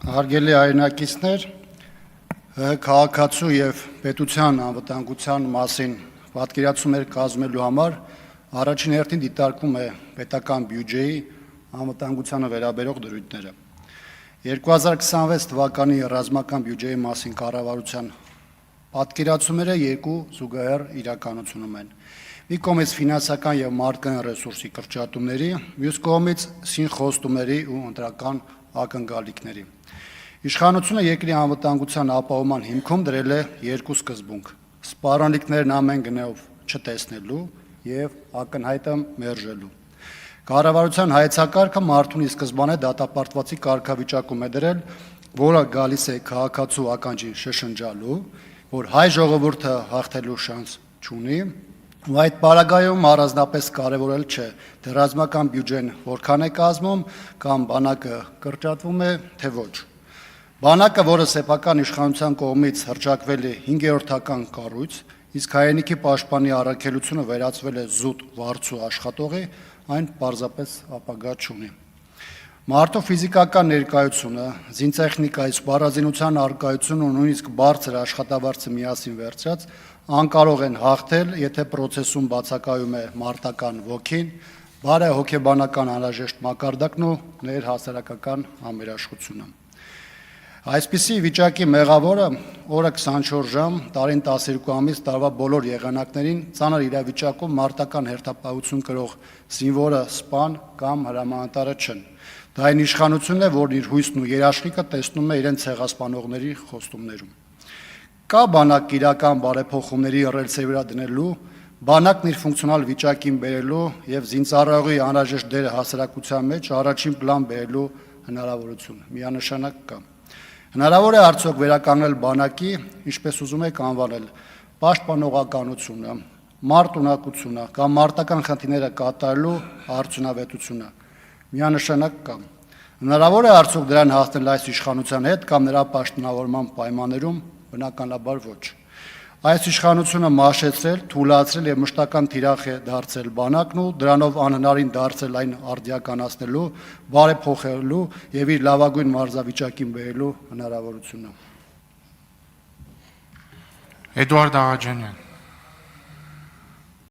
Հարգելի հայրենակիցներ, քաղաքացու եւ պետության անվտանգության մասին պատկերացումներ կազմելու համար առաջին հերթին դիտարկում է պետական բյուջեի անվտանգությանը վերաբերող դրույթները։ 2026 թվականի ռազմական բյուջեի մասին կառավարության պատկերացումները երկու զուգահեռ իրականությունում են։ Մի կողմից ֆինանսական եւ մարդկային ռեսուրսի կրճատումների, մյուս կողմից սինխոստումների ու ընտրական ակնկալիքների։ Իշխանությունը երկրի անվտանգության ապահովման հիմքում դրել է երկու սկզբունք՝ սպառնալիքներն ամեն գնով չտեսնելու եւ ակնհայտը մերժելու։ Կառավարության հայեցակարգը մարդուն ի սկզբանե դատապարտվածի կարգավիճակում է դրել, որը գալիս է քաղաքացու ականջին շշնջալու, որ հայ ժողովուրդը հաղթելու շանս չունի, ու այդ պարագայում առանձնապես կարևորել չէ, թե ռազմական բյուջեն որքան է կազմում կամ բանակը կրճատվում է, թե ոչ։ Բանակը, որը սեփական իշխանության կողմից հռչակվել է 5-րդական կառույց, իսկ հայրենիքի պաշտպանի առաքելությունը վերածվել է զուտ վարձու աշխատողի, այն պարզապես ապագա չունի։ Մարդու ֆիզիկական ներկայությունը, զինտեխնիկայի սպառազինության առկայությունը ու նույնիսկ բարձր աշխատավարձը միասին վերցրած անկարող են հաղթել, եթե պրոցեսում բացակայում է մարտական ոգին, բարեհոգեբանական անհրաժեշտ մակարդակն ու ներհասարակական համերաշխությունը։ Այսպիսի վիճակի մեղավորը օրը 24 ժամ, տարին 12 ամիս, տարվա բոլոր եղանակներին ծանր իրավիճակում մարտական հերթապահություն կրող զինվորը, սպան կամ հրամանատարը չեն։ Դա այն իշխանությունն է, որն իր հույսն ու երաշխիքը տեսնում է իրենց ցեղասպանողների խոստումներում։ Կա բանակ իրական բարեփոխումների ռելսի վրա դնելու, բանակն իր ֆունկցիոնալ վիճակին բերելու եւ զինծառայողի անհրաժեշտ դերը հասարակության մեջ առաջին պլան բերելու հնարավորություն միանշանակ կա։ Հնարավոր է արդյոք վերականգնել բանակի, ինչպես ուզում եք անվանել, պաշտպանողականությունը, մարտունակությունը կամ մարտական խնդիրները կատարելու արդյունավետությունը։ Միանշանակ կա։ Հնարավոր է արդյոք դրան հասնել այս իշխանության հետ կամ նրա պաշտպանավորման պայմաններում, բնականաբար ոչ։ Այս իշխանությունը մաշեցրել, թուլացրել եւ մշտական թիրախ է դարձել բանակն ու դրանով անհնարին դարձել այն արդիականացնելու, բարեփոխելու եւ իր լավագույն մարզավիճակին բերելու հնարավորությունը։ Էդուարդ Աղաջանյան